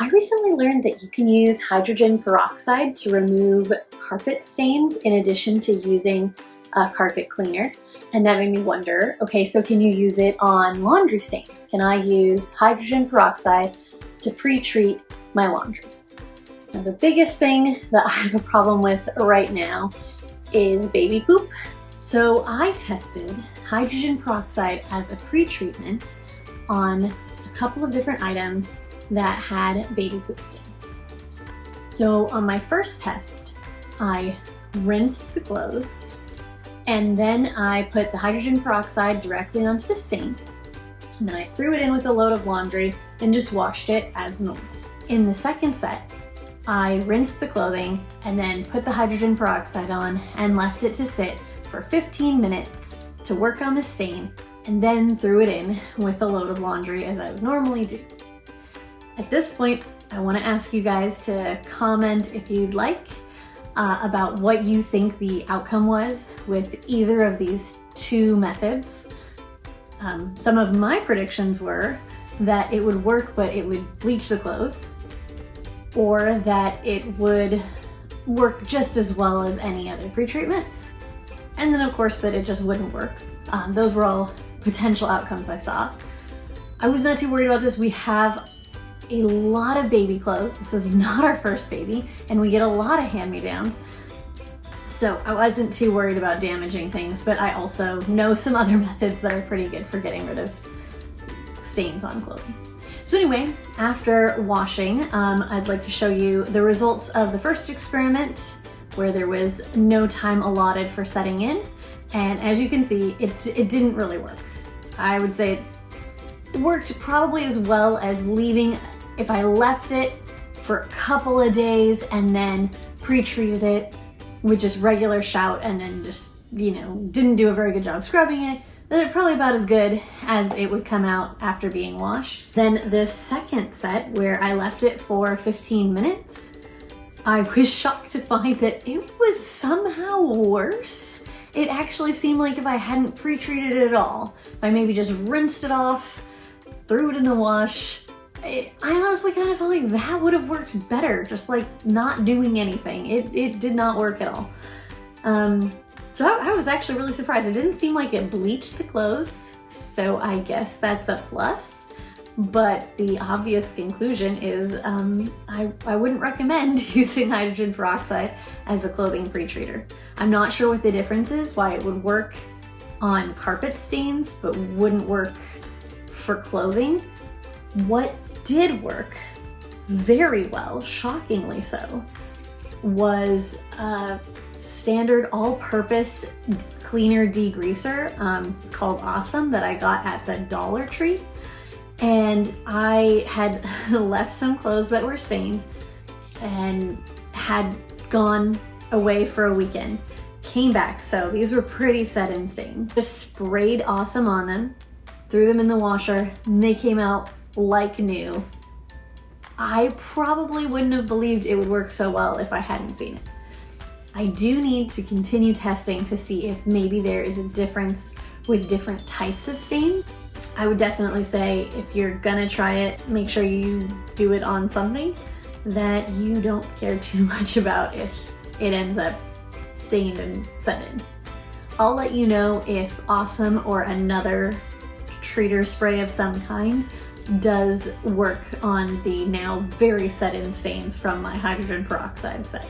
I recently learned that you can use hydrogen peroxide to remove carpet stains in addition to using a carpet cleaner. And that made me wonder, okay, so can you use it on laundry stains? Can I use hydrogen peroxide to pre-treat my laundry? Now, the biggest thing that I have a problem with right now is baby poop. So I tested hydrogen peroxide as a pre-treatment on a couple of different items that had baby poop stains. So on my first test, I rinsed the clothes and then I put the hydrogen peroxide directly onto the stain. And then I threw it in with a load of laundry and just washed it as normal. In the second set, I rinsed the clothing and then put the hydrogen peroxide on and left it to sit for 15 minutes to work on the stain, and then threw it in with a load of laundry as I would normally do. At this point, I want to ask you guys to comment if you'd like about what you think the outcome was with either of these two methods. Some of my predictions were that it would work, but it would bleach the clothes, or that it would work just as well as any other pre-treatment, and then of course that it just wouldn't work. Those were all potential outcomes I saw. I was not too worried about this. We have a lot of baby clothes. This is not our first baby, and we get a lot of hand-me-downs. So I wasn't too worried about damaging things, but I also know some other methods that are pretty good for getting rid of stains on clothing. So anyway, after washing, I'd like to show you the results of the first experiment where there was no time allotted for setting in. And as you can see, it didn't really work. I would say it worked probably as well as leaving, if I left it for a couple of days and then pre-treated it with just regular shout and then just, didn't do a very good job scrubbing it, then it's probably about as good as it would come out after being washed. Then the second set, where I left it for 15 minutes, I was shocked to find that it was somehow worse. It actually seemed like if I hadn't pre-treated it at all, if I maybe just rinsed it off, threw it in the wash, I honestly kind of felt like that would have worked better, just like not doing anything. It did not work at all. So I was actually really surprised. It didn't seem like it bleached the clothes, so I guess that's a plus. But the obvious conclusion is I wouldn't recommend using hydrogen peroxide as a clothing pre-treater. I'm not sure what the difference is, why it would work on carpet stains but wouldn't work for clothing. What did work very well, shockingly so, was a standard all-purpose cleaner degreaser called Awesome that I got at the Dollar Tree. And I had left some clothes that were stained and had gone away for a weekend. Came back, so these were pretty set in stains. Just sprayed Awesome on them, threw them in the washer, and they came out like new. I probably wouldn't have believed it would work so well if I hadn't seen it. I do need to continue testing to see if maybe there is a difference with different types of stains. I would definitely say if you're gonna try it, make sure you do it on something that you don't care too much about if it ends up stained and set in. I'll let you know if Awesome or another treater spray of some kind does work on the now very set in stains from my hydrogen peroxide set.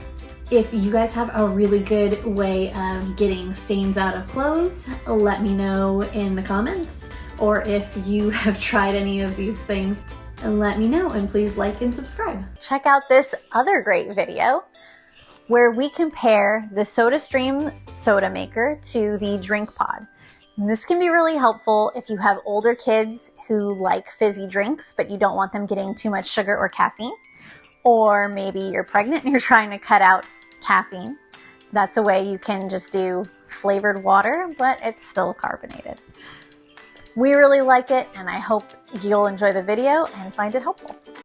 If you guys have a really good way of getting stains out of clothes, let me know in the comments. Or if you have tried any of these things, let me know, and please like and subscribe. Check out this other great video where we compare the SodaStream soda maker to the drink pod. And this can be really helpful if you have older kids who like fizzy drinks, but you don't want them getting too much sugar or caffeine. Or maybe you're pregnant and you're trying to cut out caffeine. That's a way you can just do flavored water, but it's still carbonated. We really like it, and I hope you'll enjoy the video and find it helpful.